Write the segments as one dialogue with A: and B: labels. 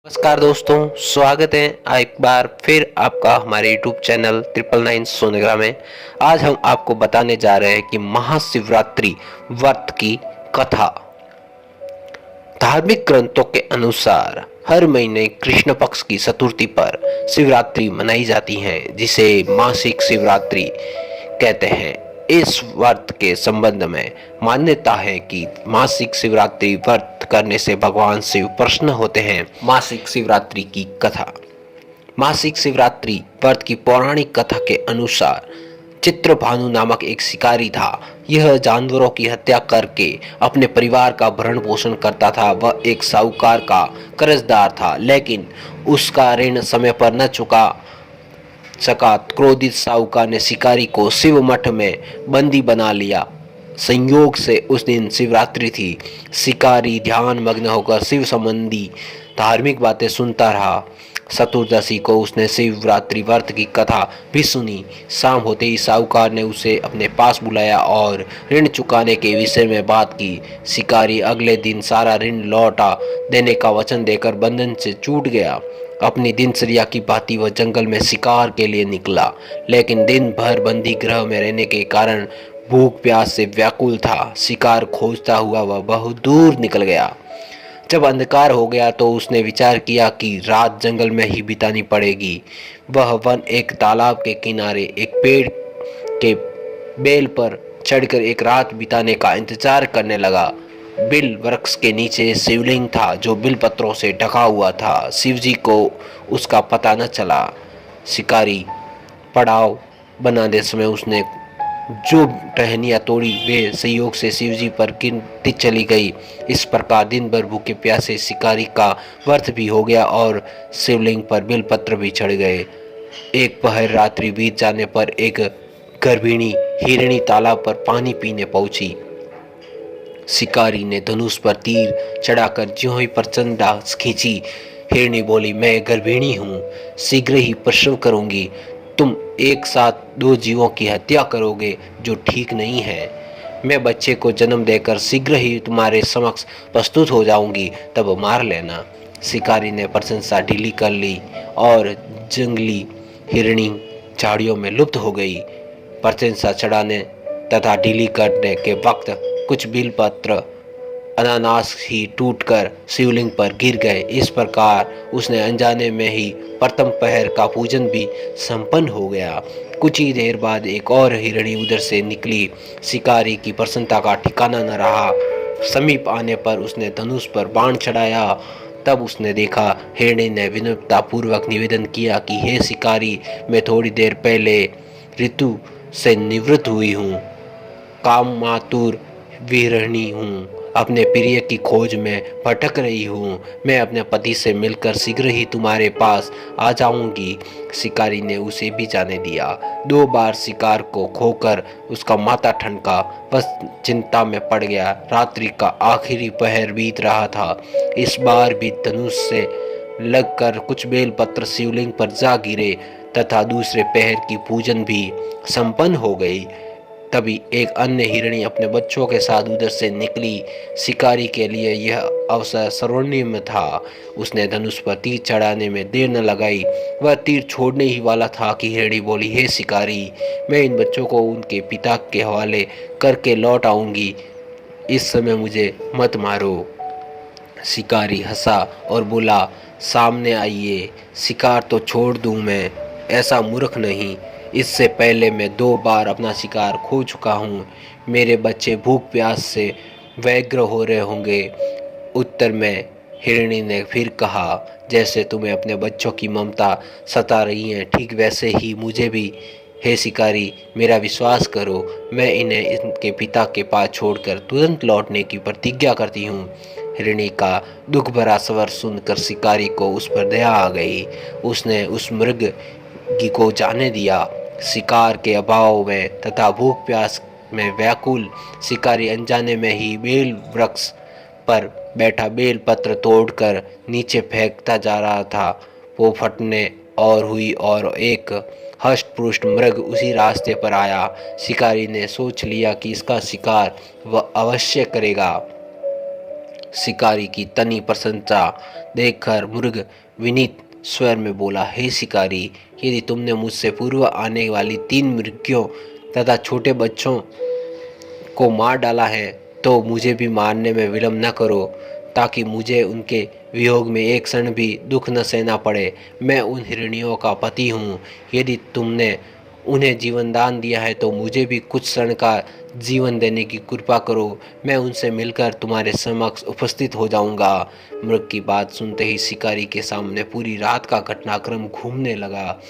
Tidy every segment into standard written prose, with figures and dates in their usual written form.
A: नमस्कार दोस्तों, स्वागत है एक बार फिर आपका हमारे YouTube चैनल 999 सोनेग्रा में। आज हम आपको बताने जा रहे हैं कि महाशिवरात्रि व्रत की कथा। धार्मिक ग्रंथों के अनुसार हर महीने कृष्ण पक्ष की चतुर्थी पर शिवरात्रि मनाई जाती है, जिसे मासिक शिवरात्रि कहते हैं। इस व्रत के संबंध में मान्यता है कि मासिक शिवरात्रि व्रत करने से भगवान शिव प्रसन्न होते हैं। मासिक शिवरात्रि की कथा। मासिक शिवरात्रि व्रत की पौराणिक कथा के अनुसार चित्रभानु नामक एक शिकारी था। यह जानवरों की हत्या करके अपने परिवार का भरण पोषण करता था। वह एक साहूकार का कर्जदार था, लेकिन उसका ऋण समय पर न चुका सका। क्रोधित साहूकार ने शिकारी को शिव मठ में बंदी बना लिया। संयोग से उस दिन शिवरात्रि थी। शिकारी ध्यान मग्न होकर शिव संबंधी धार्मिक बातें सुनता रहा। चतुर्दशी को उसने शिवरात्रि व्रत की कथा भी सुनी। शाम होते ही साहूकार ने उसे अपने पास बुलाया और ऋण चुकाने के विषय में बात की। शिकारी अगले दिन सारा ऋण लौटा देने का वचन देकर बंधन से छूट गया। अपनी दिनचर्या की भांति वह जंगल में शिकार के लिए निकला, लेकिन दिन भर बंदी गृह में रहने के कारण भूख प्यास से व्याकुल था। शिकार खोजता हुआ वह बहुत दूर निकल गया। जब अंधकार हो गया तो उसने विचार किया कि रात जंगल में ही बितानी पड़ेगी। वह वन एक तालाब के किनारे एक पेड़ के बेल पर चढ़कर एक रात बिताने का इंतजार करने लगा। बिल वृक्ष के नीचे शिवलिंग था, जो बिल पत्रों से ढका हुआ था। शिवजी को उसका पता न चला। शिकारी पड़ाव बनाते समय उसने जो टहनियाँ तोड़ी, वे संयोग से शिवजी पर गिनती चली गई। इस प्रकार दिन भर भूखे प्यासे शिकारी का व्रत भी हो गया और शिवलिंग पर बेलपत्र भी चढ़ गए। एक पहर रात्रि बीत जाने पर एक गर्भिणी हिरणी तालाब पर पानी पीने पहुंची। शिकारी ने धनुष पर तीर चढ़ाकर ज्यों ही प्रचंडा खींची। हिरणी बोली, मैं गर्भिणी हूँ, शीघ्र ही प्रसव करूंगी। तुम एक साथ दो जीवों की हत्या करोगे, जो ठीक नहीं है। मैं बच्चे को जन्म देकर शीघ्र ही तुम्हारे समक्ष प्रस्तुत हो जाऊंगी, तब मार लेना। शिकारी ने प्रशंसा ढीली कर ली और जंगली हिरणी झाड़ियों में लुप्त हो गई। प्रशंसा चढ़ाने तथा ढीली करने के वक्त कुछ बिलपत्र अनानास ही टूटकर शिवलिंग पर गिर गए। इस प्रकार उसने अनजाने में ही प्रथम पहर का पूजन भी संपन्न हो गया। कुछ ही देर बाद एक और हिरणी उधर से निकली। शिकारी की प्रसन्नता का ठिकाना न रहा। समीप आने पर उसने धनुष पर बाण चढ़ाया। तब उसने देखा, हिरणी ने विनम्रता पूर्वक निवेदन किया कि हे शिकारी, मैं थोड़ी देर पहले ऋतु से निवृत्त हुई हूँ, कामातुर विरहिणी हूँ, अपने प्रिय की खोज में भटक रही हूँ। मैं अपने पति से मिलकर शीघ्र ही तुम्हारे पास आ जाऊंगी। शिकारी ने उसे भी जाने दिया। 2 बार शिकार को खोकर उसका माथा ठनका, बस चिंता में पड़ गया। रात्रि का आखिरी पहर बीत रहा था। इस बार भी धनुष से लगकर कुछ बेलपत्र शिवलिंग पर जा गिरे तथा दूसरे पहर की पूजन भी संपन्न हो गई। तभी एक अन्य हिरणी अपने बच्चों के साथ उधर से निकली। शिकारी के लिए यह अवसर स्वर्णिम था। उसने धनुष पर तीर चढ़ाने में देर न लगाई। वह तीर छोड़ने ही वाला था कि हिरणी बोली, हे शिकारी, मैं इन बच्चों को उनके पिता के हवाले करके लौट आऊंगी। इस समय मुझे मत मारो। शिकारी हंसा और बोला, सामने आइए, शिकार तो छोड़ दूं मैं, ऐसा मूर्ख नहीं। इससे पहले मैं 2 बार अपना शिकार खो चुका हूँ। मेरे बच्चे भूख प्यास से व्यग्र हो रहे होंगे। उत्तर में हिरणी ने फिर कहा, जैसे तुम्हें अपने बच्चों की ममता सता रही है, ठीक वैसे ही मुझे भी। हे शिकारी, मेरा विश्वास करो, मैं इन्हें इनके पिता के पास छोड़कर तुरंत लौटने की प्रतिज्ञा करती हूँ। हिरणी का दुख भरा स्वर सुनकर शिकारी को उस पर दया आ गई। उसने उस मृग को जाने दिया। शिकार के अभाव में तथा भूख प्यास में व्याकुल शिकारी अनजाने में ही बेल वृक्ष पर बैठा बेल पत्र तोड़कर नीचे फेंकता जा रहा था। वो फटने और हुई और एक हष्ट-पुष्ट मृग उसी रास्ते पर आया। शिकारी ने सोच लिया कि इसका शिकार वह अवश्य करेगा। शिकारी की तनी प्रशंसा देखकर मृग विनीत स्वर में बोला, हे शिकारी, यदि तुमने मुझसे पूर्व आने वाली 3 मृगों तथा छोटे बच्चों को मार डाला है तो मुझे भी मारने में विलम्ब न करो, ताकि मुझे उनके वियोग में एक क्षण भी दुख न सहना पड़े। मैं उन हिरणियों का पति हूँ। यदि तुमने उन्हें जीवन दान दिया है तो मुझे भी कुछ क्षण का जीवन देने की कृपा करो। मैं उनसे मिलकर तुम्हारे समक्ष उपस्थित हो जाऊंगा। मृग की बात सुनते ही शिकारी के सामने पूरी रात का घटनाक्रम घूमने लगा।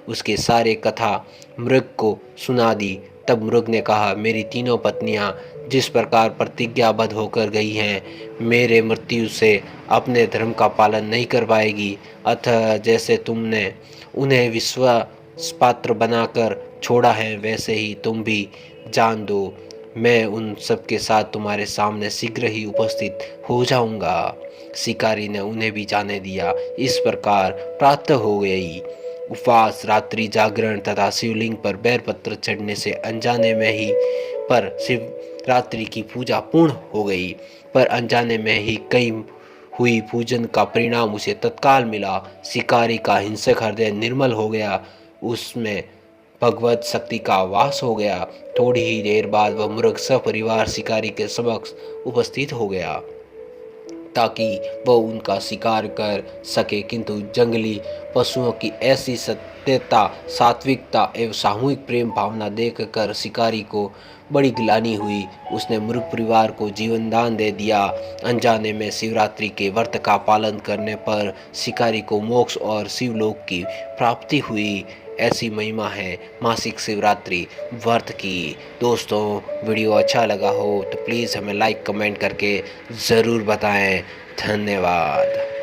A: उसके सारे कथा मृग को सुना दी। तब मृग ने कहा, मेरी तीनों पत्नियां जिस प्रकार प्रतिज्ञाबद्ध होकर गई हैं, मेरे मृत्यु से अपने धर्म का पालन नहीं कर पाएगी। अतः जैसे तुमने उन्हें विश्वास पात्र बनाकर छोड़ा है, वैसे ही तुम भी जान दो, मैं उन सब के साथ तुम्हारे सामने शीघ्र ही उपस्थित हो जाऊंगा। शिकारी ने उन्हें भी जाने दिया। इस प्रकार प्रातः हो गई। उपवास, रात्रि जागरण तथा शिवलिंग पर बेलपत्र चढ़ने से अनजाने में ही पर शिवरात्रि की पूजा पूर्ण हो गई। पर अनजाने में ही कई हुई पूजन का परिणाम उसे तत्काल मिला। शिकारी का हिंसक हृदय निर्मल हो गया, उसमें भगवत शक्ति का वास हो गया। थोड़ी ही देर बाद वह मृग सपरिवार शिकारी के समक्ष उपस्थित हो गया ताकि वह उनका शिकार कर सके, किंतु जंगली पशुओं की ऐसी सत्यता, सात्विकता एवं सामूहिक प्रेम भावना देखकर शिकारी को बड़ी ग्लानि हुई। उसने मृग परिवार को जीवन दान दे दिया। अनजाने में शिवरात्रि के व्रत का पालन करने पर शिकारी को मोक्ष और शिवलोक की प्राप्ति हुई। ऐसी महिमा है मासिक शिवरात्रि व्रत की। दोस्तों, वीडियो अच्छा लगा हो तो प्लीज़ हमें लाइक कमेंट करके ज़रूर बताएं। धन्यवाद।